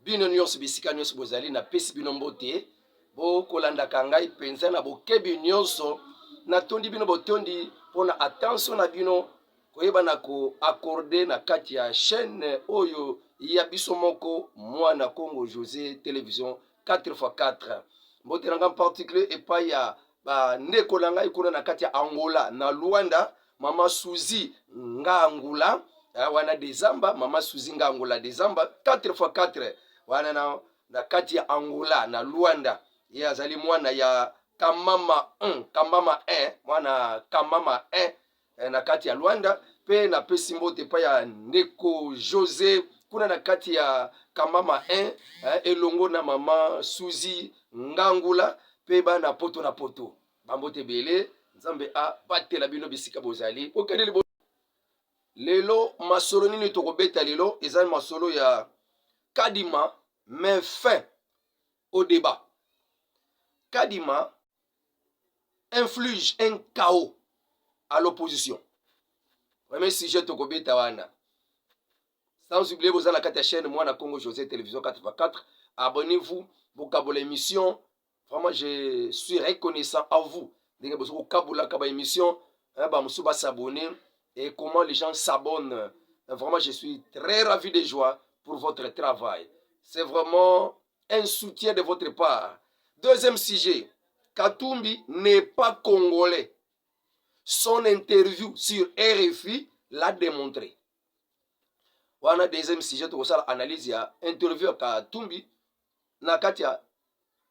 bino nyonso bisika nyonso bozali na pesi bino mbote bokolandaka ngai mpenza na bokebi nyonso natondi bino botondi mpona attention na bino koyeba na koaccorde na kati ya chaîne oyo ya biso moko mwana Congo José télévision 4x4 mbote na ngai en particulier epai ya bandeko na ngai kuna na kati ya Angola na Luanda mama Suzi Ngangula wana Dezamba mama Suzi Ngangula Dezamba 4x4 wana na kati ya Angola na Luanda ye azali mwana ya Kamama 1 Kamama 1 mwana Kamama 1 na kati ya Luanda pe na pesi mbote pa ya ndeko José kuna na kati ya Kamama 1 elongo na mama Suzi Ngangula pe bana poto na poto bambote bele nzambe batela bino bisika bozali okendeli lelo masolo nini tokobeta lelo ezali masolo ya Kadima met fin au débat. Kadima inflige un chaos à l'opposition. Premier sujet tokobeta wana. Sans oublier vous avez la chaîne Mwana Congo José télévision 4x4. Abonnez-vous pour l'émission. Vraiment je suis reconnaissant à vous. Dès que vous kabula kaba émission, vous s'abonner et comment les gens s'abonnent. Vraiment je suis très ravi de joie pour votre travail. C'est vraiment un soutien de votre part. Deuxième sujet, Katumbi n'est pas congolais. Son interview sur RFI l'a démontré. Wana deuxième sujet, tu as analyse ya interview à Katumbi na katia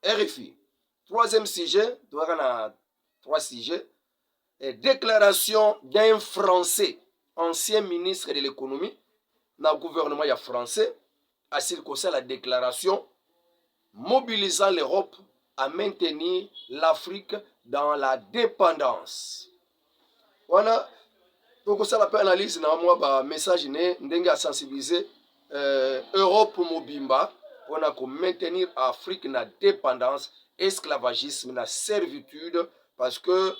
RFI. Troisième sujet, tu as trois sujets. Déclaration d'un Français, ancien ministre de l'économie, dans le gouvernement ya français, a circoncis la déclaration mobilisant l'Europe à maintenir l'Afrique dans la dépendance. Voilà, donc ça la analyse na moi ba message né ndenge à sensibiliser Europe mobimba on a maintenir Afrique na dépendance, esclavagisme na servitude parce que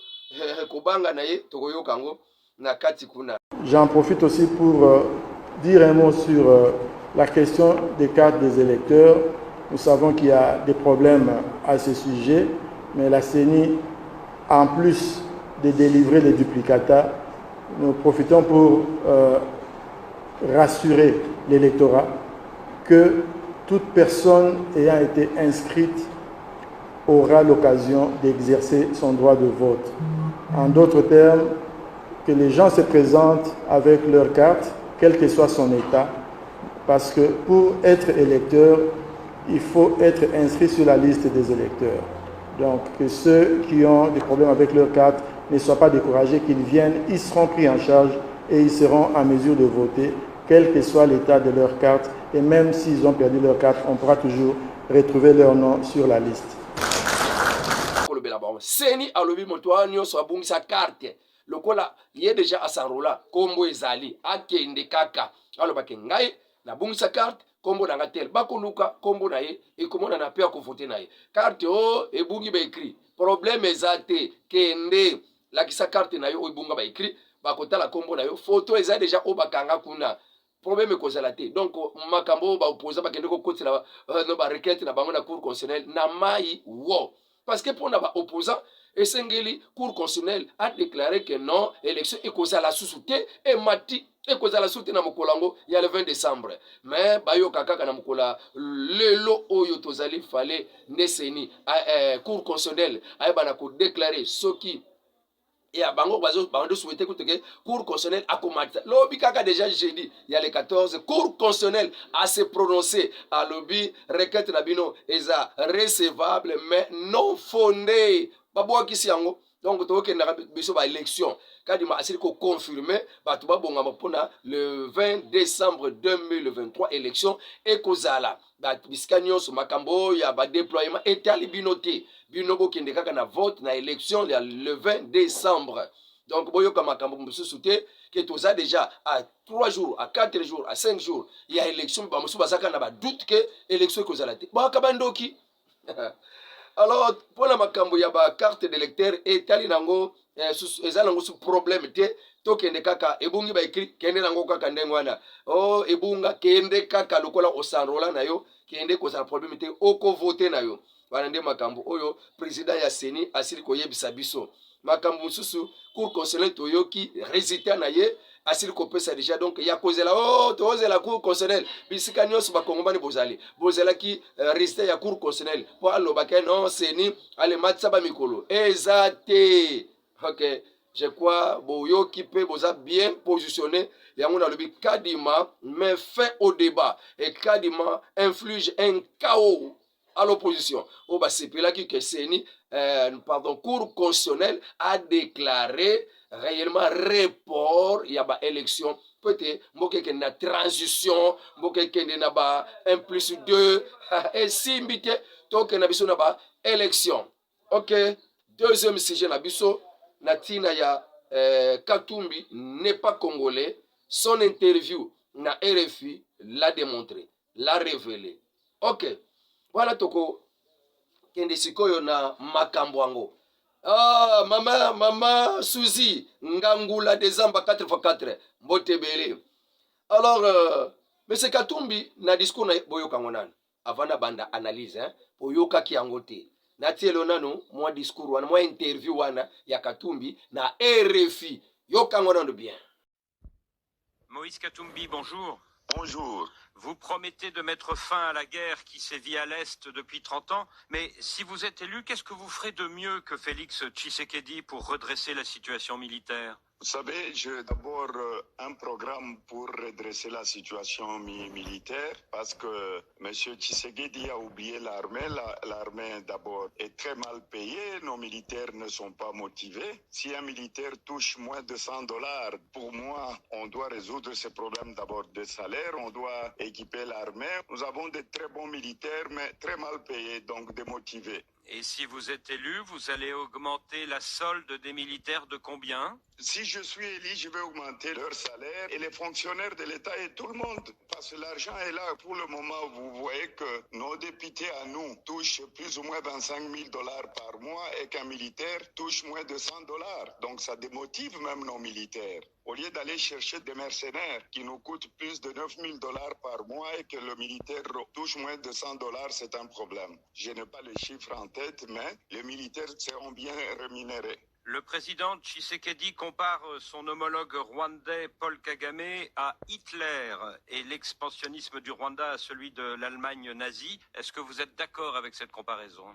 kobanga na ye tokoyo kango na kati kuna. J'en profite aussi pour dire un mot sur la question des cartes des électeurs. Nous savons qu'il y a des problèmes à ce sujet, mais la CENI, en plus de délivrer les duplicata, nous profitons pour rassurer l'électorat que toute personne ayant été inscrite aura l'occasion d'exercer son droit de vote. En d'autres termes, que les gens se présentent avec leur carte, quel que soit son état, parce que pour être électeur, il faut être inscrit sur la liste des électeurs. Donc, que ceux qui ont des problèmes avec leur carte ne soient pas découragés, qu'ils viennent, ils seront pris en charge et ils seront en mesure de voter, quel que soit l'état de leur carte. Et même s'ils ont perdu leur carte, on pourra toujours retrouver leur nom sur la liste. Seni alobi moto nyonso abungisa carte lokola ye déjà asanrola kombo ezali akende kaka alobake ngai na bungisa carte kombo na ngatel bakoluka kombo na ye ekomona na pe akovote na ye carte o ebungi ba écrit problème ezate kende lakisa carte na yo ebunga ba écrit bakotala kombo na yo photo eza déjà obakanga kuna problème kozala te donc makambo ba opposa bakende ko kotela no ba requête na bango na cour constitutionnelle na mai wo. Parce que pour les opposants, Essengeli, Cour constitutionnelle a déclaré que non, l'élection est causée à la sous-souté et Mati est causée à la sous-souté dans Mokolango il y a le 20 décembre. Mais Bayo Kaka na Mokola, le lo Oyo Tozali fallait Neseni, Cour constitutionnelle a déclaré ce qui et à Bango Bazo Bando souhaitait que Cour constitutionnelle a commencé. Lobby Kaka déjà jeudi, il y a les 14, Cour constitutionnelle a se prononcé à lobby, requête Nabino est recevable mais non fondée. Babouaki Kisiango, donc tu vois qu'il y a une élection. Quand il m'a confirmé, le 20 décembre 2023, élection et Kozala. Biscanio sur Makambo, il y a un déploiement et Talibinoté. Binobo qui n'est qu'à vote na élection le 20 décembre. Donc, Boyoka Makambo me soutient que tout ça déjà à 3 jours, à 4 jours, à 5 jours, il y a élection. Basaka n'a pas doute que l'élection est Kozala. Bakabandoki. Alors, pour la Makambo, il y a une carte d'électeur et Talinango, sous problème. tokende kaka ebungi baekri kende nango kaka ndenge wana o ebunga kende kaka lokola osanrola na yo kende kozala problème te okovote na yo wana nde makambo oyo président ya seni asili koyebisa biso makambo mosusu cour constitutionnel toyoki résultat na ye asili kopesa déjà donc ya kozela o tozela cour constitutionnel bisika nyonso bakongomani bozalaki résultat ya cour constitutionnel mpo alobaka non seni alematisa bamikolo eza te ok je crois boyoki mpe boza bien positionné yango nalobi kadima met fin au débat et kadima inflige un chaos à l'opposition oyo basepelaki ke seni cour constitutionnel a déclaré réellement report ya baélection peut-être mboka ekende na transition mboka ekende na ba 1+2 esimbi te tokende na biso na baélection ok deuxième sujet na biso na ntina ya Katumbi n'est pas congolais. Son interview na RFI l'a démontré, l'a révélé. Ok, voilà toko kende sikoyo na makambwango. Ah, mama Suzy, Ngangula Dezamba 4x4, Mbotebele. Alors, M. Katumbi na discours na boyoka ngonan. Avant banda analyse, hein, boyoka ki angote. Natielo nano mwa discours wana mwa interview wana ya Katumbi na RFI yoka ngona bien. Moïse Katumbi, bonjour. Bonjour. Vous promettez de mettre fin à la guerre qui sévit à l'Est depuis 30 ans, mais si vous êtes élu, qu'est-ce que vous ferez de mieux que Félix Tshisekedi pour redresser la situation militaire? Vous savez, j'ai d'abord un programme pour redresser la situation militaire parce que M. Tshisekedi a oublié l'armée. L'armée d'abord est très mal payée, nos militaires ne sont pas motivés. Si un militaire touche moins de $100, pour moi, on doit résoudre ce problème d'abord de salaire, on doit équiper l'armée. Nous avons de très bons militaires, mais très mal payés, donc démotivés. Et si vous êtes élu, vous allez augmenter la solde des militaires de combien? Si je suis élu, je vais augmenter leur salaire et les fonctionnaires de l'État et tout le monde. Parce que l'argent est là. Pour le moment, vous voyez que nos députés à nous touchent plus ou moins $25 000 par mois et qu'un militaire touche moins de $100. Donc ça démotive même nos militaires. Au lieu d'aller chercher des mercenaires qui nous coûtent plus de $9 000 par mois et que le militaire touche moins de $100, c'est un problème. Je n'ai pas les chiffres en tête, mais les militaires seront bien rémunérés. Le président Tshisekedi compare son homologue rwandais Paul Kagame à Hitler et l'expansionnisme du Rwanda à celui de l'Allemagne nazie. Est-ce que vous êtes d'accord avec cette comparaison?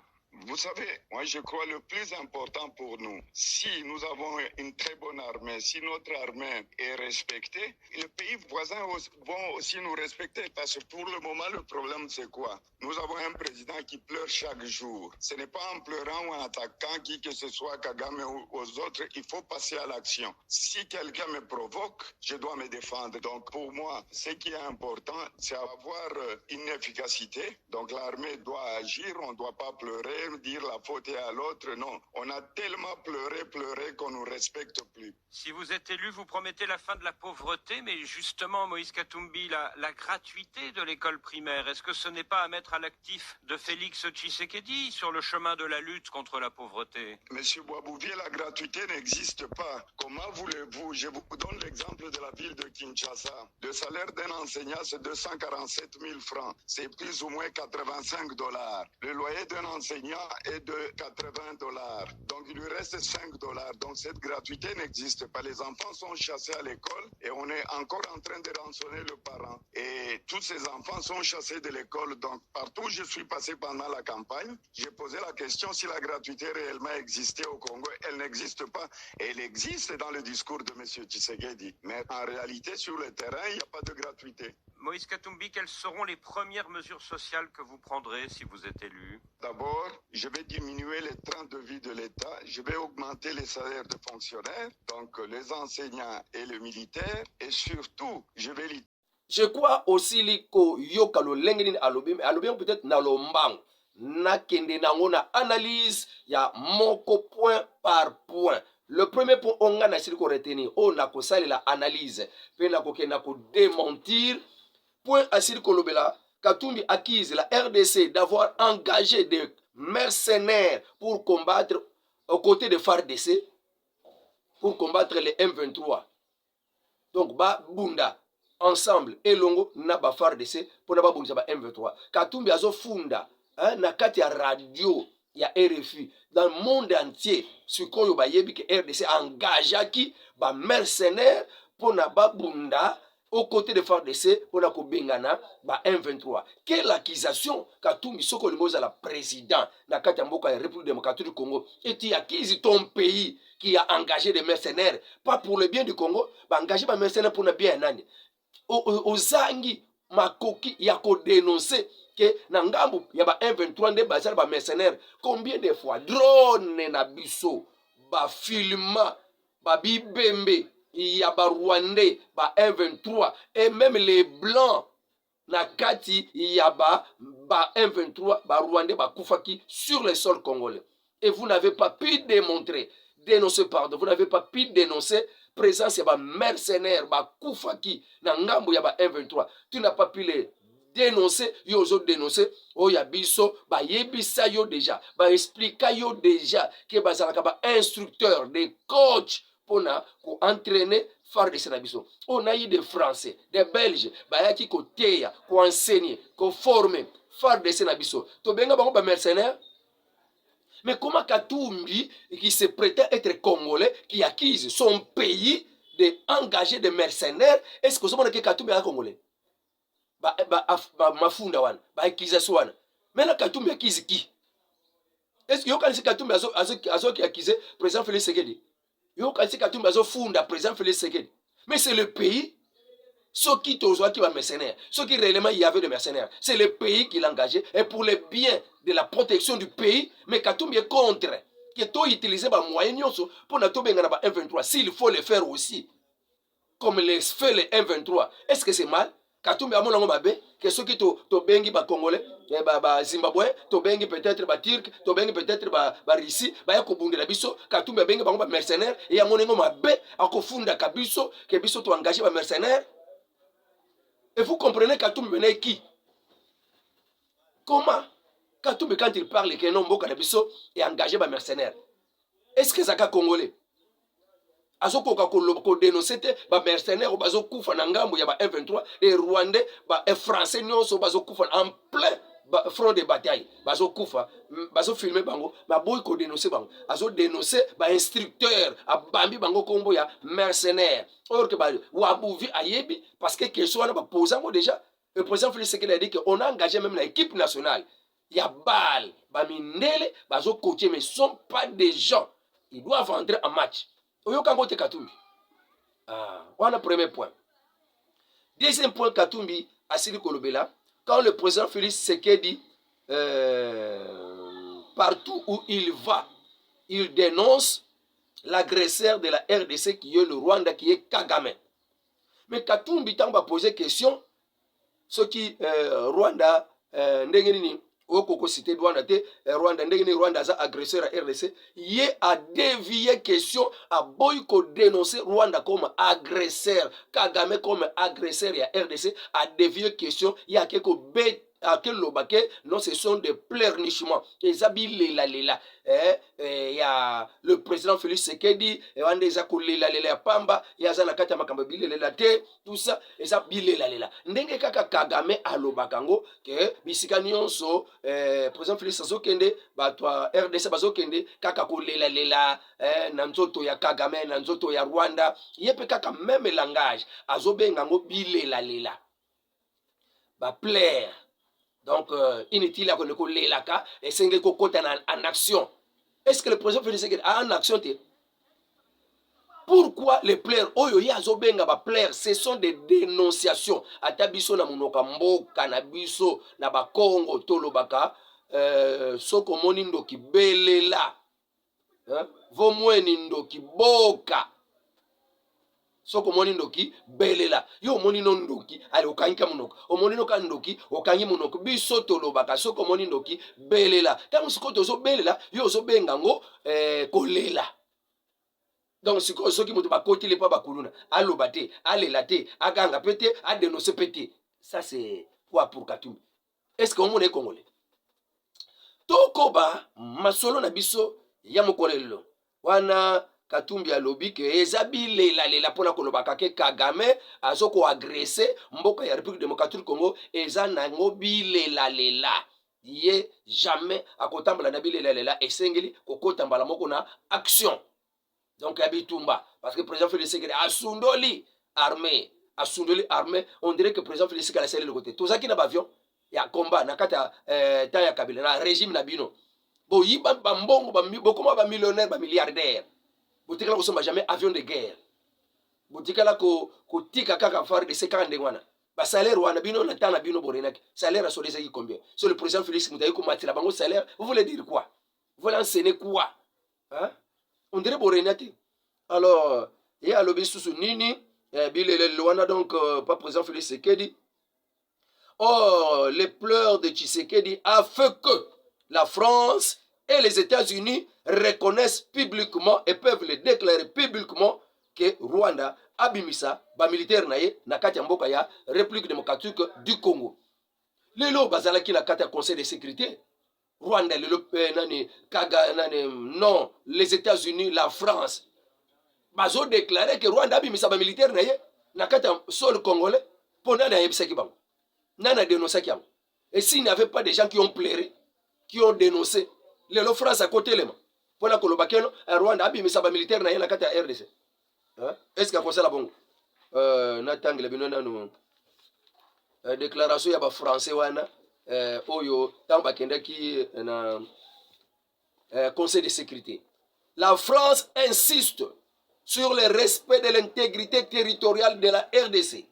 Vous savez, moi je crois le plus important pour nous, si nous avons une très bonne armée, si notre armée est respectée, les pays voisins vont aussi nous respecter parce que pour le moment le problème c'est quoi? Nous avons un président qui pleure chaque jour. Ce n'est pas en pleurant ou en attaquant qui que ce soit Kagame ou aux autres, il faut passer à l'action. Si quelqu'un me provoque, je dois me défendre. Donc pour moi, ce qui est important, c'est avoir une efficacité. Donc l'armée doit agir, on ne doit pas pleurer, dire la faute est à l'autre. Non, on a tellement pleuré qu'on ne nous respecte plus. Si vous êtes élu, vous promettez la fin de la pauvreté, mais justement, Moïse Katumbi, la gratuité de l'école primaire, est-ce que ce n'est pas à mettre à l'actif de Félix Tshisekedi sur le chemin de la lutte contre la pauvreté? Monsieur Boisbouvier, la gratuité n'existe pas. Comment voulez-vous? Je vous donne l'exemple de la ville de Kinshasa. Le salaire d'un enseignant, c'est 247 000 francs. C'est plus ou moins $85. Le loyer d'un enseignant est de $80. Donc il lui reste $5. Donc cette gratuité n'existe pas. Les enfants sont chassés à l'école et on est encore en train de rançonner le parent. Et tous ces enfants sont chassés de l'école. Donc partout où je suis passé pendant la campagne, j'ai posé la question si la gratuité réellement existait au Congo. Elle n'existe pas. Elle existe dans le discours de M. Tshisekedi. Mais en réalité, sur le terrain, il n'y a pas de gratuité. Moïse Katumbi, quelles seront les premières mesures sociales que vous prendrez si vous êtes élu? D'abord, je vais diminuer les trains de vie de l'État. Je vais augmenter les salaires des fonctionnaires, donc les enseignants et les militaires. Et surtout, je crois aussi liko yoka lo lengeni alobim peut-être na lombang na kende nango na analyse ya moko point par point. Le premier point on a na ko retenir on na ko salela analyse pe na ko kena ko démentir point asili ko lobela Katumbi accuse la RDC d'avoir engagé des mercenaires pour combattre aux côtés de FARDC pour combattre les M23. donc ba bunda ensemble elongo na ba FARDC pona ba bundisa ba M23 Katumbi azofunda na kati ya radio ya RFI dans le monde entier sikoyo bayebi ke RDC engageaki ba mercenaires pona ba bunda aux côtés de FARDC pona ko bengana ba M23. Quelle accusation Katumbi soko limoza la président na kati ya mboka ya République démocratique du Congo et tu acquises ton pays qui a engagé des mercenaires pas pour le bien du Congo, ba engagé ba mercenaires pour le bien nani ozangi makoki ya ko dénoncer que na ngambu ya ba M23 nde bazala ba mercenaires combien de fois drone na biso ba filma ba bibembe ya ba Rwandais ba M23 et même les blancs na kati ya ba M23 ba Rwandais ba kufaki sur le sol congolais et vous n'avez pas pu démontrer vous n'avez pas pu dénoncer présence ya ba mercenaires ba kufaki na ngambo ya ba M23. Tu n'as pas pu les dénoncer, yo zo dénoncer o ya biso ba yebisa yo déjà, ba expliquer yo déjà que bazalaka ba instructeur, des coachs pour entraîner FARDC na biso. On a eu des Français, des Belges, ba yaki ko teya, ko enseigner, ko former FARDC na biso. To benga bango ba mercenaires. Mais comment Katumbi, qui se prétend être congolais, qui accuse son pays d'engager des mercenaires, est-ce que ce que Katumbi est congolais? Mafunda wana, accusation wana. Mais là Katumbi accuse qui? Est-ce que quand Katumbi azo qui accuse président Félix Tshisekedi? Yo quand Katumbi azo funda président Félix Tshisekedi. Mais c'est le pays ceux qui t'osent qui va mercenaires, ceux qui réellement il y avait des mercenaires, c'est le pays qui l'a engagé et pour le bien de la protection du pays, mais Katumbi est contre que tu utilises les moyens pour ne pas M23 s'il faut le faire aussi comme les fait les M23. Est-ce que c'est mal? Katumbi a mon babé que ceux qui to bengi ba congolais ba Zimbabwe to bengi peut-être ba turc to bengi peut-être ba Russie ba ya ko bundela biso Katumbi bengi ba mercenaires et a mon babé a ko funda kabiso que biso to engager ba mercenaires. Et vous comprenez Katumbi venait qui? Comment Katumbi quand il parle que non Mboka Nabiso est engagé par mercenaires? Est-ce que Zaka Congolais? Azoko ko dénoncer ba mercenaires ou bazo kufa na ngambo ya ba M23 et Rwandais ba français nyonso bazo kufa en plein front de bataille bazo kufa bazo filmer bango ba boy ko dénoncer bango azo dénoncer ba instructeur a bambi bango kombo ya mercenaires. Or que ba wabuvi ayebi parce que question wana ba posango déjà le président Félix Tshisekedi a dit qu'on a engagé même l'équipe nationale. Il y a balle ba mindele bazo coacher mais sont pas des gens, ils doivent entrer en match. Oyo kangote Katumbi. Voilà premier point. Deuxième point Katumbi asili kolobela quand le président Félix Tshisekedi partout où il va, il dénonce l'agresseur de la RDC qui est le Rwanda, qui est Kagame. Mais Katumbi tant va poser question, ce qui Rwanda ndengeni okoko cité Rwanda te Rwanda ndengeni Rwanda za agresseur à RDC, y a dévié question à boyko dénoncer Rwanda comme agresseur, Kagame comme agresseur à RDC, a dévié question y a quelque bête à quel lobake non ce sont des pleurnichements et zabi lela y a le président Félix Tshisekedi et on des akolela lela pamba ya za na kati ya makambo bilela te tout ça et ça bilela lela ndenge kaka Kagame alobakango que bisika nyonso président Félix azokende batwa RDC bazokende kaka kolela lela na nzoto ya Kagame na nzoto ya Rwanda yepe kaka même langage azobenga ngo bilela lela ba plaire. Donc, inutile à connaître les laka et c'est que côté en action. Est-ce que le président Félix Tshisekedi a en action? Pourquoi les plaires? Oyo ya zobenga ba plaire, ce sont des dénonciations. Atabiso na munoka mboka na biso na ba Congo tolobaka soko monindo ki belela. Vomweni ndoki boka. Soko moni ndoki belela yo moni no ndoki ali okanyika munoko omoni no kandoki okanyi munoko biso tolobaka soko moni ndoki belela tango sikoto zo belela yo zo benga ngo kolela. Donc sikoto soki mutu bakoti le pa bakuluna aloba te alela te aganga pete a dénoncer pete. Ça c'est quoi pour Katumbi? Est-ce que on est congolais? Tokoba masolo na biso ya mokolelo wana Katumbi alobi ke eza bilela pona kolobaka ke Kagame azoko agresser mboka ya République démocratique du Congo eza nango bilela ye jamais akotambala na bilela esengeli kokota mbala moko na action. Donc ya bitumba parce que président Félix Tshisekedi asundoli armée on dirait que président Félix Tshisekedi asali le côté tozaki na avion ya combat na kata ta ya Kabila na régime na bino bo yiba bambongo bokoma ba millionnaire ba milliardaire botikala kosomba jamais avion de guerre botikala kotika kaka fare de 50 wana ba salaire wana bino na tana bino borenaki salaire a solé qui combien sur le président Félix Mutayi ko matila bango salaire vous voulez dire quoi vous voulez enseigner quoi hein on dirait borenati alors et à l'obé sous nini bilele wana donc pas président Félix Tshisekedi. Oh, les pleurs de Tshisekedi a fait que la France et les États-Unis reconnaissent publiquement et peuvent le déclarer publiquement que Rwanda abimisa ba militaire naye na kati ya mboka ya République démocratique du Congo. Lelo bazalaki na kati ya Conseil de sécurité. Rwanda lelo nani non, les États-Unis, la France bazo déclarer que Rwanda abimisa ba militaire naye na kati ya sol congolais pour nana yebisaki bango. Nana dénoncé qui. Et s'il n'y avait pas des gens qui ont pleuré, qui ont dénoncé, les France à côté les mains. Pour la Colobakeno, Rwanda a mis sa militaire na la carte RDC. Est-ce qu'il y a ça la bonne? Natang le binona nous. Déclaration ya ba français wana oyo tamba kenda ki na Conseil de sécurité. La France insiste sur le respect de l'intégrité territoriale de la RDC.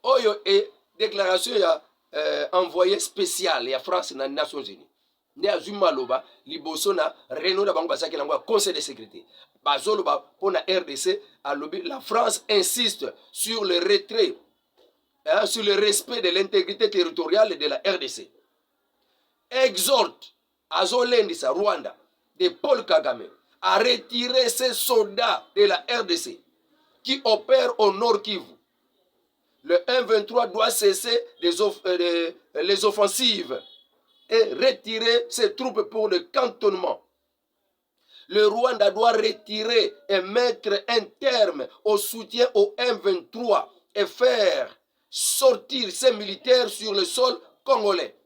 Oyo et déclaration ya envoyé spécial ya France na Nations Unies. Ne azuma loba liboso na Renault na bango basaki langwa Conseil de sécurité. Bazolo ba pona RDC a lobby la France insiste sur le retrait sur le respect de l'intégrité territoriale de la RDC. Exhorte Azolendisa Rwanda de Paul Kagame à retirer ses soldats de la RDC qui opèrent au Nord Kivu. Le 1-23 doit cesser les offensives et retirer ses troupes pour le cantonnement. Le Rwanda doit retirer et mettre un terme au soutien au 1-23 et faire sortir ses militaires sur le sol congolais.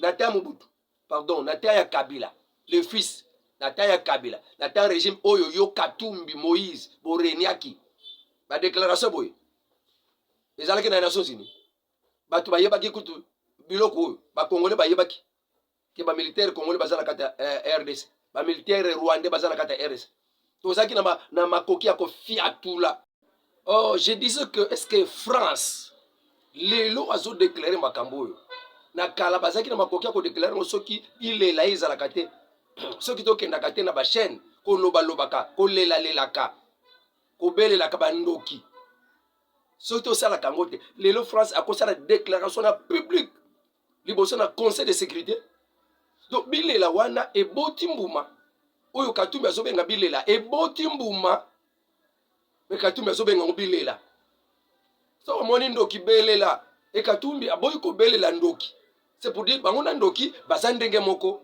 Nataya Mobutu, pardon, Nataya Kabila, le fils, Nataya Kabila, Nataya régime Oyoyo Katumbi Moïse, Boreniaki. La déclaration boy. Les Alliés na Nations Unies. Batu bayebaki kutu biloko ba Congolais bayebaki. Que ba militaire congolais bazala kata RDC. Ba militaire rwandais bazala kata RDC. Tozaki na makoki ya ko fiatula. Oh, je disais que est-ce que France lelo azo déclarer makambo yo. Na kala bazaki na makoki ya ko déclarer no soki ilela izala kate. Soki to kenda kate na ba chaîne ko loba lobaka, ko lela lelaka. Ko belela ka bandoki. Surtout ça la Kangote. Lelo France a commencé la déclaration publique. Liboso na Conseil de sécurité. Donc bilela wana e botimbouma. Oyo Katumbi azobenga bilela e botimbouma. Mais Katumbi azobenga bilela. So moni ndoki belela e Katumbi aboyi ko belela ndoki. C'est pour dire bangona ndoki bazandenge moko.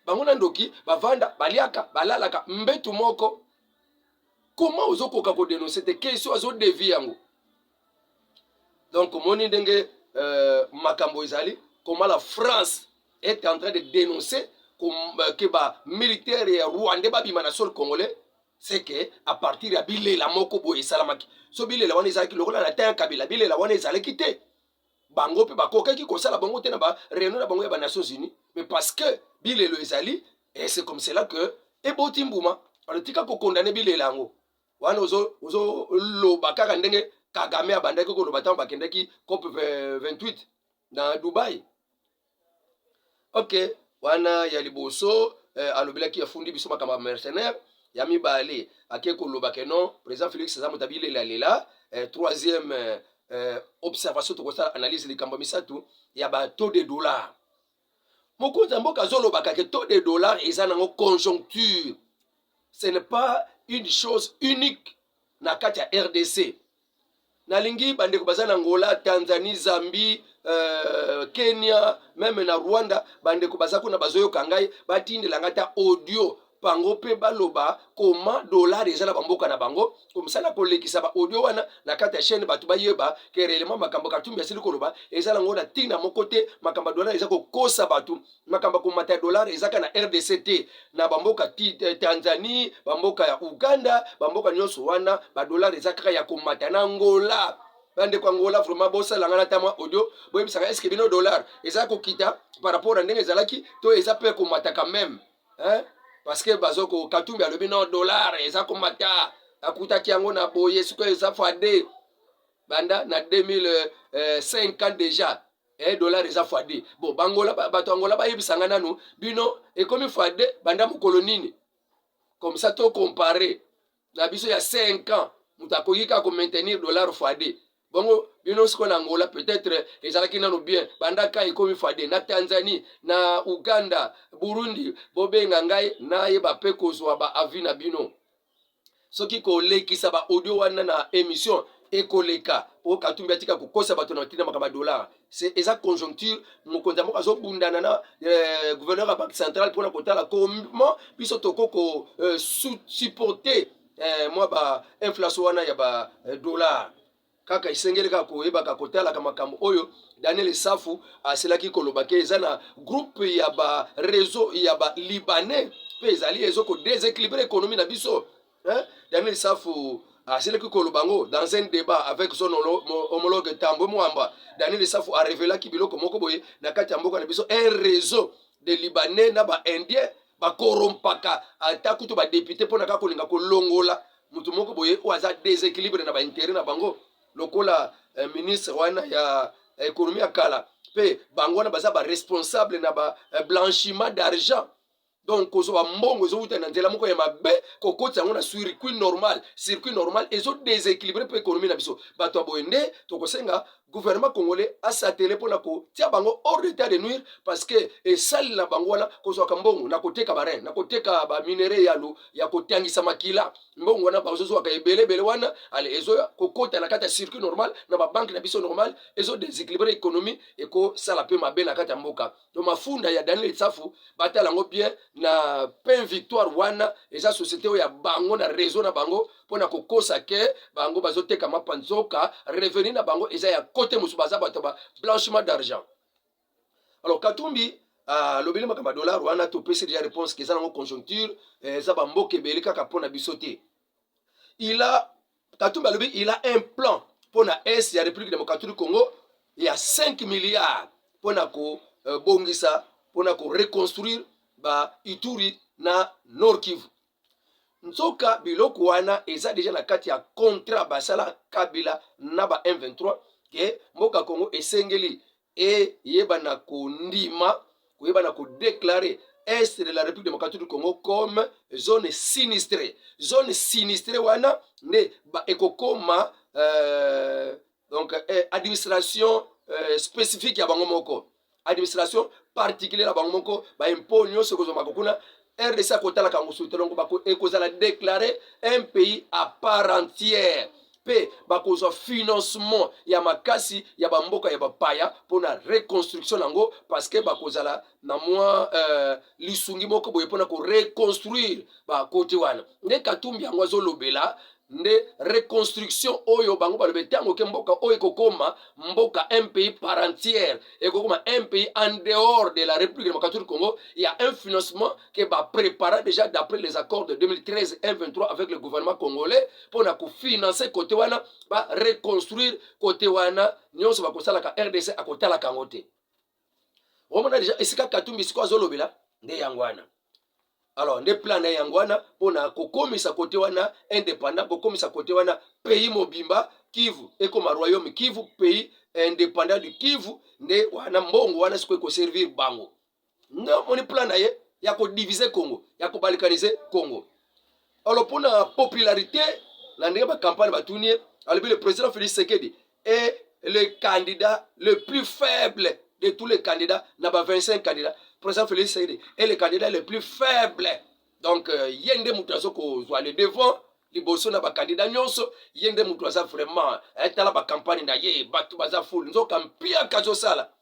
Bangona ndoki bavanda baliaka balalaka mbetu moko. Comment ozokoka ko dénoncer te question azo dévier yango. Donc, moni denge makambo ezali, comment la France est en train de dénoncer que ba militaire et rwandais babima na sol congolais, c'est que à partir de bilela moko boye salamaki. So bilela wana ezali lokola na ta Kabila, bilela wana ezali kité. Bango pe bakoka ki kosala bango te na ba réunion na bango ya ba Nations Unies, mais parce que bilelo ezali et c'est comme cela que eboti mbuma, alors tika ko condamner bilela ngo. Wana ozo loba kaka ndenge Kagame abandaki ko lobata bakendaki COP 28 dans Dubaï. OK, wana ya liboso alobelaki ya fundi biso makamba mercenaire ya mibale ake ko lobaka non président Félix Zamutabile lela troisième observation to kosa analyse likambo misatu ya ba taux de dollars. Mokonza mboka zolobaka ke taux de dollars eza nango conjoncture. Ce n'est pas une chose unique na kati ya RDC. Nalingi bandeko bazana Angola, Tanzanie, Zambie, Kenya, même na Rwanda, bandeko bazako na bazoyo kangai batindela ngata audio bango pe baloba comment dollar ezala bamboka na bango comme ça na kolekisa ba audio wana na kati ya chaîne bato bayeba ke réellement makambo Katumbi asili koloba ezala ngo na tina moko te makambo dollar eza kokosa bato makambo komata dollar ezaka na RDCT na bamboka Tanzanie bamboka ya Uganda bamboka nyonso wana ba dollar ezaka ya komata na Angola bande kwa Angola vraiment bosa la ngana tama audio boye bisaka est-ce que bino dollar ezaka kokita par rapport à ndenge ezalaki to eza pe komata quand même hein parce que bazoko Katumbi alobi non dollar eza komata akutaki yango na boye siko eza fade banda na 2005 ans déjà dollar eza fade bon bangola bato Angola bayebisanga nanu bino ekomi fade banda mokolo nini comme ça to comparer na biso ya 5 ans mutakoki ka ko maintenir dollar fade bongo bino siko na Angola peut-être ezalaki nanu bien banda ka ekomi fade na Tanzanie na Uganda Burundi bobenga ngai na yeba pe kozwa ba avis na bino soki kolekisa ba audio wana na émission ekoleka o Katumbi atika kokosa bato na tina makaba dollar c'est eza conjoncture mokonza moko azobundana na gouverneur ya banque centrale pour na kotala comment biso tokoko supporter moi ba inflation wana ya ba dollar kaka isengeli kaka koyebaka kotalaka makambo oyo Daniel Safu aselaki koloba ke eza na groupe ya ba réseau ya ba libanais pe ezali ezoko déséquilibrer économie na biso hein Daniel Safu aselaki kolobango dans un débat avec son homologue Tambo Mwamba Daniel Safu a révélé ki biloko moko boye na kati ya mboka na biso un réseau de libanais na ba indien ba korompaka ata kuto ba député pona ka kolinga kolongola mutu moko boye o aza déséquilibre na ba intérêt na bango lokola ministre wana ya économie ya kala pe bango wana baza ba responsable na ba blanchiment d'argent donc kozoba mbongo ezouta na nzela moko ya mabe kokoti yango na circuit normal ezo déséquilibré pe économie na biso bato aboyende tokosenga gouvernement congolais asatele pona ko tia bango hors d'état de nuire parce que esali na bango wana kozwaka mbongo na koteka ba rein na koteka ba minere ya kotiangisa makila mbongo wana bazozwaka ebele wana ale ezo kokota na kati ya circuit normal na ba banque na biso normal ezo déséquilibré économie eko sala pe mabe na kati ya mboka to mafunda ya Daniel Safu batala ngo bien na pain victoire wana eza société ya bango na réseau na bango pona kokosa ke bango bazoteka mapanzoka revenu na bango eza ya côté musubaza bato ba blanchiment d'argent alors Katumbi lobeli makamba dollar wana to pese déjà réponse que ça na conjoncture eza ba mboke beli kaka pona bisoté Katumbi lobi il a un plan pona est ya République démocratique du Congo il y a 5 milliards pona ko bongisa pona ko reconstruire ba Ituri na Nord Kivu nzoka biloko wana eza déjà na kati ya contrat basala Kabila na ba M23 ke mboka Congo esengeli yeba na kondima koyeba na kodéclarer est de la République démocratique du Congo comme zone sinistrée wana ne ba ekokoma donc administration spécifique ya bango moko administration particulière ya bango moko ba impôt nyonso kozoma kokuna RDC kotala kango soutenongo bako ekozala déclarer un pays à part entière pe bakozwa financement ya makasi ya bamboka ya bapaya pona reconstruction nango parce que bakozala na mwa lisungi moko boye pona ko reconstruire ba côté wana nde Katumbi yango azolobela nde reconstruction oyo bango balobe tango ke mboka oyo kokoma mboka un pays par entière et kokoma un pays en dehors de la République démocratique du Congo. Il y a un financement qui va préparer déjà d'après les accords de 2013 et 23 avec le gouvernement congolais pour financer côté wana ba reconstruire côté wana nyonso bakosala ka RDC à côté la kangote omona déjà esika Katumbi siko azolobela nde yangwana. Alors, des plans yangwana pour kokomisa côté wana indépendant, kokomisa côté wana pays mobimba Kivu et comme royaume Kivu pays indépendant du Kivu nde wana mbongo wana siko ko servir bango. Non, mon plan na ye ya ko diviser Congo, ya ko balkaniser Congo. Alors pour la popularité, la ndeba campagne batunier, alors le président Félix Tshisekedi est le candidat le plus faible de tous les candidats, n'a pas 25 candidats. Le président Félix Tshisekedi est le candidat le plus faible. Donc, yende mutazo ko le devant, liboso na ba candidat nyonso, yende mutazo vraiment, etala ba campagne na ye, batu baza full, nzo kampia kazo sala.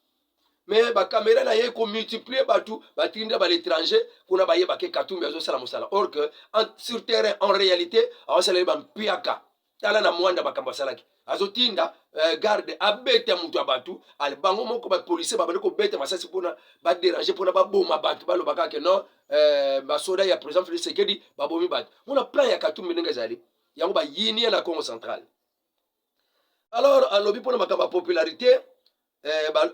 mais bacaméra na ye multiplier batou batinda ba l'étranger kuna ba yeba ke Katumbi azosala mosala. Or que sur terrain en réalité azosala ba mpiaka tala na mwanda makambo asalaki azotinda garde abeta mutu abatu ale bango moko ba policier ba ko beta masasi pona ba déranger pona ba boma batu ba lobaka ke non ba soda ya président Félix Tshisekedi ba bomi batu mona plan ya Katumbi ndenge zali yango ba yini na Congo central. Alors alobi pona makamba popularité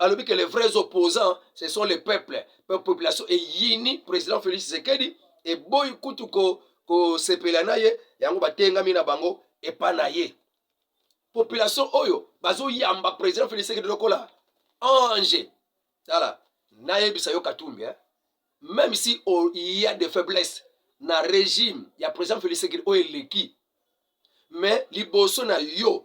alobi que les vrais opposants ce sont les peuples population et yini président Félix Tshisekedi et boy kutu ko sepela na ye yango batengami na bango epa na ye population oyo bazo yamba président Félix Tshisekedi lokola ange tala na yebisa yo Katumbi même si il y a des faiblesses na régime ya président Félix Tshisekedi oyo eleki mais liboso na yo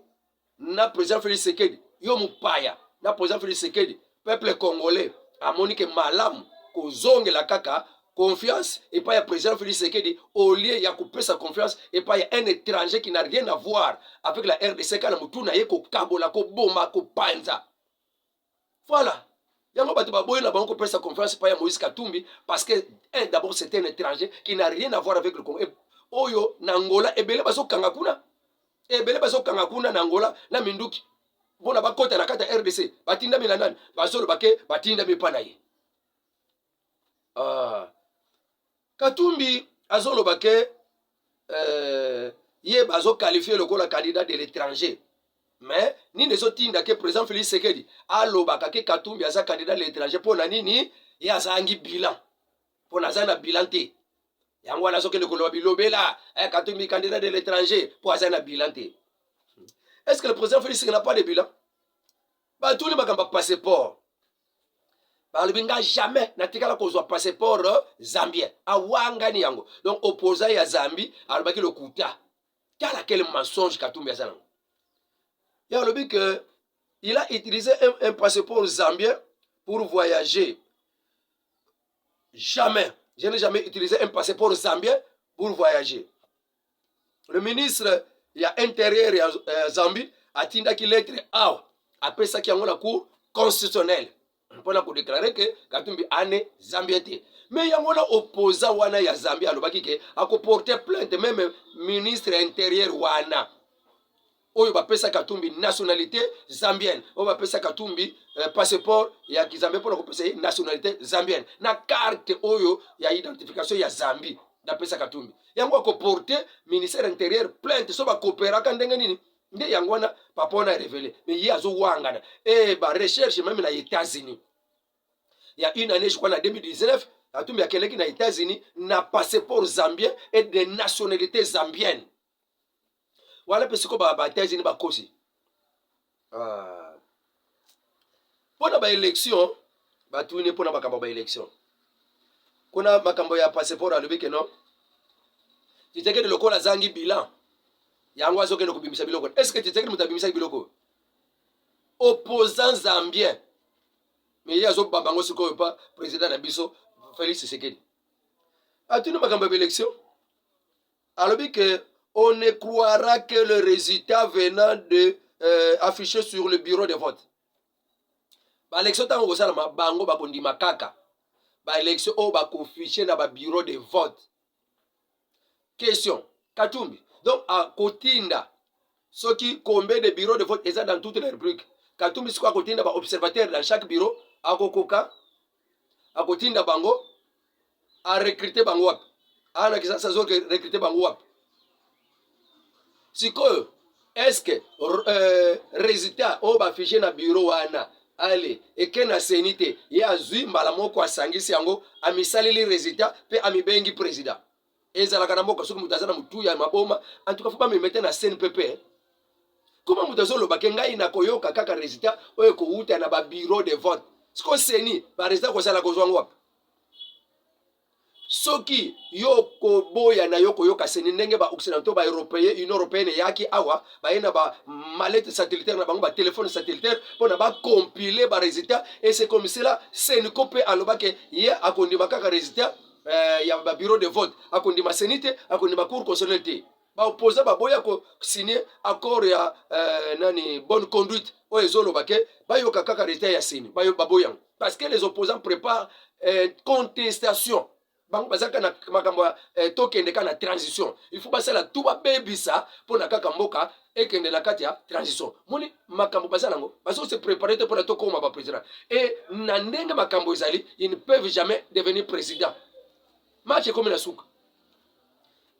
na président Félix Tshisekedi yo mupaya na président Félix Tshisekedi peuple congolais amoni ke malamu kozongela kaka confiance et pas ya président Félix Tshisekedi au lieu ya couper sa confiance et pas ya un étranger qui n'a rien à voir avec la RDC kana mutu na ye ko kabola ko bomba ko panza. Voilà. Yango batu baboye na bango ko pesa confiance pas ya Moïse Katumbi parce que d'abord c'était un étranger qui n'a rien à voir avec le Congo. Oyo na Angola ebele baso kanga kuna. Ebele baso kanga kuna na Angola na minduki. Bona bakota na kata RDC batinda milanani basolo bake batinda mipana ye. Katumbi azolo bake ye bazo qualifier le kola candidat de l'étranger. Mais ni ne sotinda ke président Félix Tshisekedi alobaka ke Katumbi aza candidat de l'étranger pona nini ya zangi bilan. Pona zana bilan te. Yango wana soke le koloba bilobela Katumbi candidat de l'étranger pour azana bilan te. Est-ce que le président Félix Tshisekedi n'a pas de bilan? Bah tous les makamba passeport. Bah le binga jamais natikala kozwa passeport zambien. Awangani yango. Donc opposant ya Zambie alobaki le kuta. Quel quel mensonge Katumbi azana. Ya lobi que il a utilisé un passeport zambien pour voyager. Jamais. Je n'ai jamais utilisé un passeport zambien pour voyager. Le ministre il y a intérieur Zambie a tinda ki lettre awa après ça qui a la cour constitutionnelle pour la déclarer que Katumbi ane Zambien te mais il y a un opposant wana ya Zambie alobaki ke ako porter plainte même ministre intérieur wana oyo ba pesa Katumbi nationalité zambienne oyo ba pesa Katumbi passeport ya kizambie pour ko pesa nationalité zambienne na carte oyo ya identification ya Zambie da pesa Katumbi yango ako porter ministère intérieur plainte so ba coopérer ka ndenge nini nde yango wana papa on a révélé mais il y a zo wangana et ba recherche même na États-Unis il y a une année je crois en 2019 Katumbi akeleki na États-Unis na passeport zambien et de nationalité zambienne wala pesiko ba États-Unis ba kosi pona ba élection ba tuni pona makambo ba élection kuna makambo ya passeport alobi ke non Tshisekedi lokola zangi bilan yango azokende kubimisa biloko. Est-ce que Tshisekedi mutabimisa biloko? Opposant zambien mais il y a zo babango siko pa président na biso Félix Tshisekedi atuni makambo ya élection alobi que on ne croira que le résultat venant de affiché sur le bureau de vote. Ba élection tango kosala bango bakondima kaka ba élection o ba conficher na ba bureau de vote. Question Katumbi donc à Kotinda ceux qui combien de bureaux de vote est dans toute la République. Katumbi siko Kotinda ba observateur dans chaque bureau à Kokoka à Kotinda bango à recruter bango wap ana kisa sazo recruter bango wap siko est-ce que résultat o ba fiché na bureau wana allez et kena senité ya zui mbala moko asangisi yango amisalili résultat pe amibengi président ezalaka na mboka soki mutazana mutu ya maboma en tout cas faut pas me mettre na CNPP. Comment mutazolo bakengai na koyoka kaka résultat oyo ko uta na ba bureau de vote siko seni ba résultat ko sala ko zwango soki yo ko boya na yo koyoka seni ndenge ba occidentaux ba européen union européenne yaki awa ba yena ba mallette satellitaire na bango ba téléphone satellitaire pona ba compiler ba résultat et c'est comme cela seni kopé alobake ya akondima kaka résultat ya ba bureau de vote akondima senité akondima cour constitutionnelle ba opposant ba boya ko signer accord ya nani bonne conduite o ezolo bake ba yoka kaka résultat ya seni ba yo ba boyang parce que les opposants préparent contestation. Bango bazaka na makambo tokende ka na transition. Il faut passer la tout baby ça pour na kaka mboka et kende na kati ya transition. Moni makambo bazana ngo baso se préparer pour na toko ma président. Et na ndenge makambo ezali, ils ne peuvent jamais devenir président. Match comme la souka.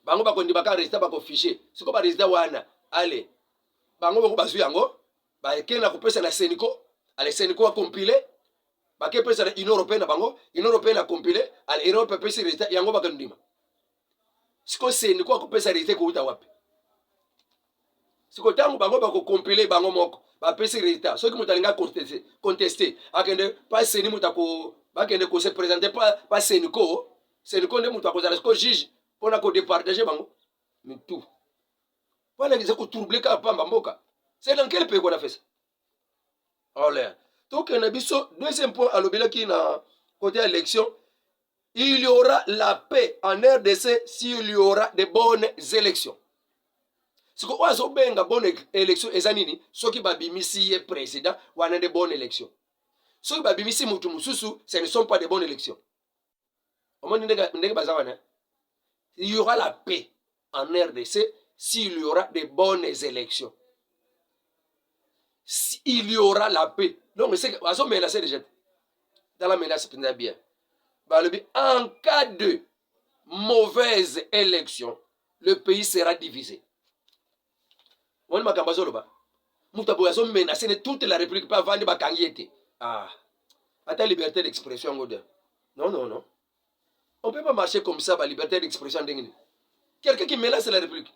Bango bakondi baka résultat bako fiché. Siko ba résultat wana. Allez. Bango bako bazu yango. Ba ekena ko pesa na Seniko. Allez Seniko a compilé. Bake pesa na Union Européenne bango, Union Européenne a compilé, allez Europe pesa résultat yango baka ndima. Siko Seniko ko pesa résultat ko uta wapi. Siko tango bango bako compilé bango moko. Ba pesa résultat. Ceux qui mutalinga contester. Akende pas Seni mutako bakende ko se présenter pas Seniko. Seniko nde mutako za ko juge. On a qu'à départager bango. Mais tout. Voilà qu'ils ont troublé quand pamba mboka. C'est dans quel pays qu'on a fait ça? Oh là. Donc on a biso deuxième point à l'obéla qui na côté élection, il y aura la paix en RDC s'il y aura de bonnes élections. Si on a une bonne élection ezanini, ceux qui babimisi président ou a de bonnes élections. Ceux qui babimisi mutu mususu, ce ne sont pas de bonnes élections. Au moins ndenge bazawana. Il y aura la paix en RDC s'il y aura de bonnes élections. S'il y aura la paix. Donc, c'est déjà dans la menace, c'est bien. En cas de mauvaise élection, le pays sera divisé. On m'a menacé toute la République pas vendre bakangiyete. Ah, attends liberté d'expression non non non. On ne peut pas marcher comme ça, la liberté d'expression. Quelqu'un qui menace la République.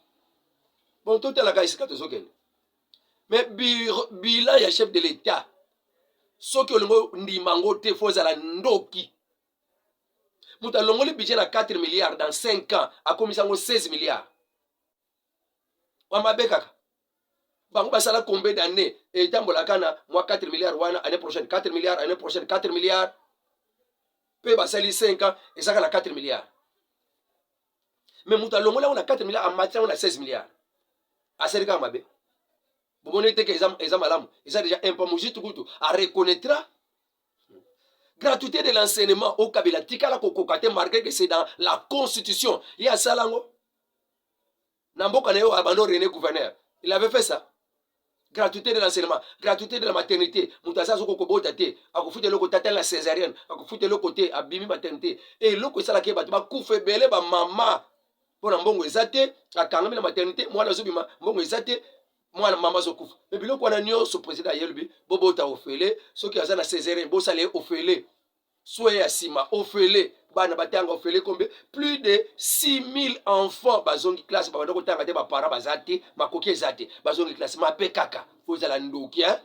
Bon, tout est la caisse. Mais bilan, il y a chef de l'État. Ce que l'on dit, mango, te faut à la ndoki. Mouta longo le budget à 4 milliards dans 5 ans, a commission 16 milliards. Wamabeka. Bango basala combien d'années? Et tambola kana, moi 4 milliards, année prochaine, 4 milliards, année prochaine, 4 milliards. Basali 5 ans et ça a 4 milliards. Mais Moutalongola, on a 4 milliards, en matière, on a 16 milliards. À ce cas, Mabé. Vous voyez que les gens ils ont déjà un peu moujé tout le à reconnaîtra. Gratuité de l'enseignement au Kabila, Tikala Kokokate, malgré que c'est dans la Constitution. Il y a ça là. Namboka Neo abandonné René gouverneur. Il avait fait ça. Gratuité de l'enseignement, gratuité de la maternité. Moutassa Soko Tate, à vous foutre le côté la césarienne, à vous foutre le côté à Bimi maternité. Et le côté ça qui est battu, Koufé Belé, maman. Pour un bon exaté, à Kangami la maternité, moi la Zubima, bon exaté, moi la maman Zokouf. Mais bien, qu'on a nié ce président Yelbi, Bobo ta offélé, ceux qui ont la césarienne, Bossalé offélé, Soye Asima offélé, Banabatang offélé, combien? Plus de 6000 enfants, bazongi classe, babadoko tangate, bapara bazate, makoke zate, bazongi classe, ma pekaka, vous allez ndoki, hein?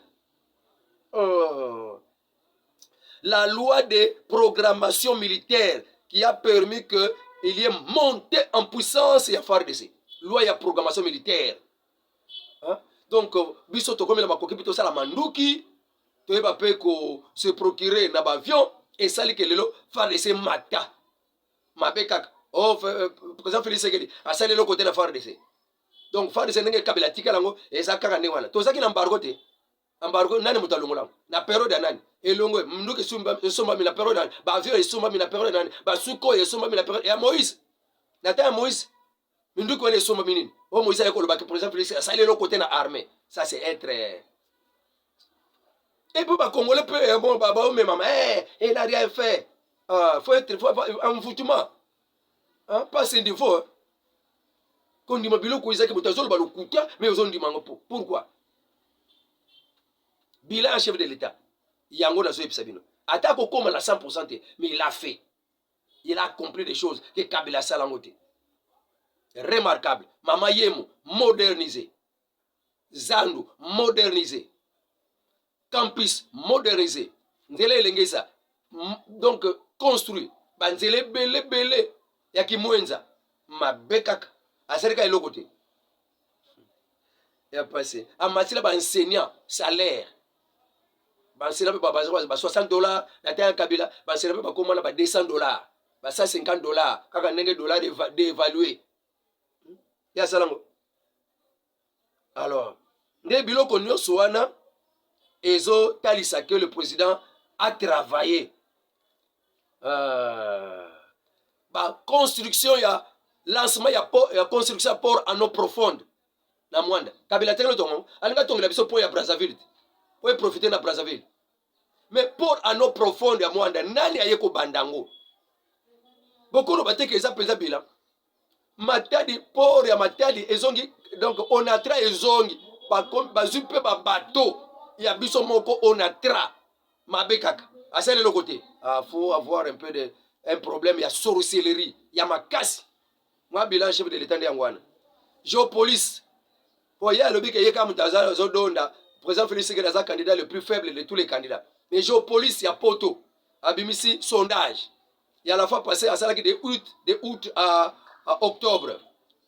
La loi de programmation militaire qui a permis que il y ait montée en puissance et à FARDC. Loi de programmation militaire. Hein? Donc, bisoto comme la makoke pito ça la manduki, tu vas pas se procurer un avion et ça li que lelo FARDC mata. Ma bekaka. Oh, président Félix Sekedi, à ça le côté de FARDC. Donc FARDC n'est kabila tika lango et ça kaka newana. To ça qui n'embargo te. Embargo nani mutalongola. Na période nani. Et longo mnduke somba mi na période nani. Ba avion et somba mi na période nani. Ba suko et somba mi na période. Et Moïse. Nata Moïse. Mnduke wale somba minini. Oh Moïse ayeko le bac président Félix ça le côté na armée. Ça c'est être et puis, les Congolais peuvent, bon, baba, mais maman, il n'a rien fait. Faut être un foutement. Hein? Pas c'est des fois. Quand on dit, mais on dit, pourquoi? Bilan chef de l'État. Yango na zoe sabino. Attaque au comme à 100%, mais il a fait. Il a accompli des choses que Kabila Salangote. Remarquable. Mama Yemo, modernisé. Zandu, modernisé. Campus modernisé. Nzele lengeza. Donc, construit. Banzele belé. Yaki mwenza. Ma bekaka. Aserika elokote. Et après, en matière d'enseignant, salaire. Enseignant ba 60 $, la terre Kabila, enseignant ba comment ba 200 $, ba 150 $, kaka nenge $ d'évaluer. Ya salango. Alors, ne biloko nyonso wana ezo talisa que le président a travaillé construction ya lancement ya construction ya port en eau profonde na Mwanda. Kabila tengelo tongo alinga tongela biso port ya Brazzaville po profiter na Brazzaville. Mais port en eau profonde ya Mwanda nani ayeko bandango bokolo bateke eza penza bila Matadi port ya Matadi ezongi donc Onatra ezongi bazui pe ba bateau ya biso moko Onatra mabekaka asale le côté faut avoir un problème ya sorcellerie ya makasi moi bilan chef de l'état de Yangwana géopolice pour ya lobi ke yeka mutaza zodonda président Félix Tshisekedi est le candidat le plus faible de tous les candidats mais géopolice ya poto abimisi sondage il y a la fois passé à ça de août à octobre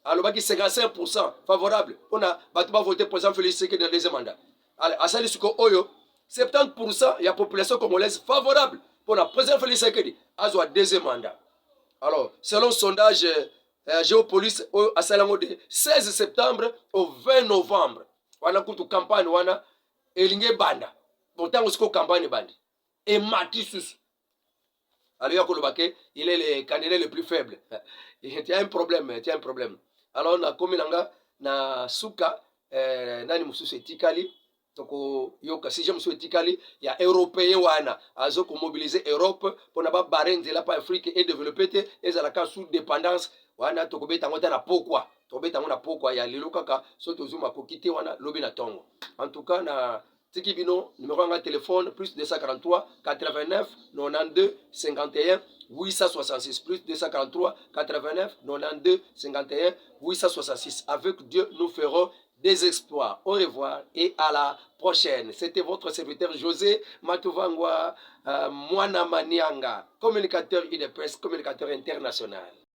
alors baki 55% favorable on a battu voter président Félix Tshisekedi dans le deuxième mandat à ça suko oyo 70% de la population congolaise favorable pour la président Félix Tshisekedi à son deuxième mandat. Alors, selon le sondage Géopolice à Salango de 16 septembre au 20 novembre, on a une campagne, on a une banda. Pourtant, on a une campagne bandi. Et Matissus. Alors, il est le candidat le plus faible. Il y a un problème, Alors, on a comme na Souka, nani mususu etikali. Donc, yoka si j'aime souhaiter qu'il y a européen wana azo ko mobiliser Europe pour n'avoir barren de la Afrique et développer et za la cas sous dépendance wana to ko beta ngota na pokwa to beta ngona pokwa ya lelo kaka so to zuma ko quitter wana lobi na tongo. En tout cas na tiki bino numéro de téléphone plus 243 89 92 51 866 plus 243 89 92 51 866. Avec Dieu nous ferons des exploits. Au revoir et à la prochaine. C'était votre serviteur José Matuvangwa Mwana Manianga, communicateur IDPS, communicateur international.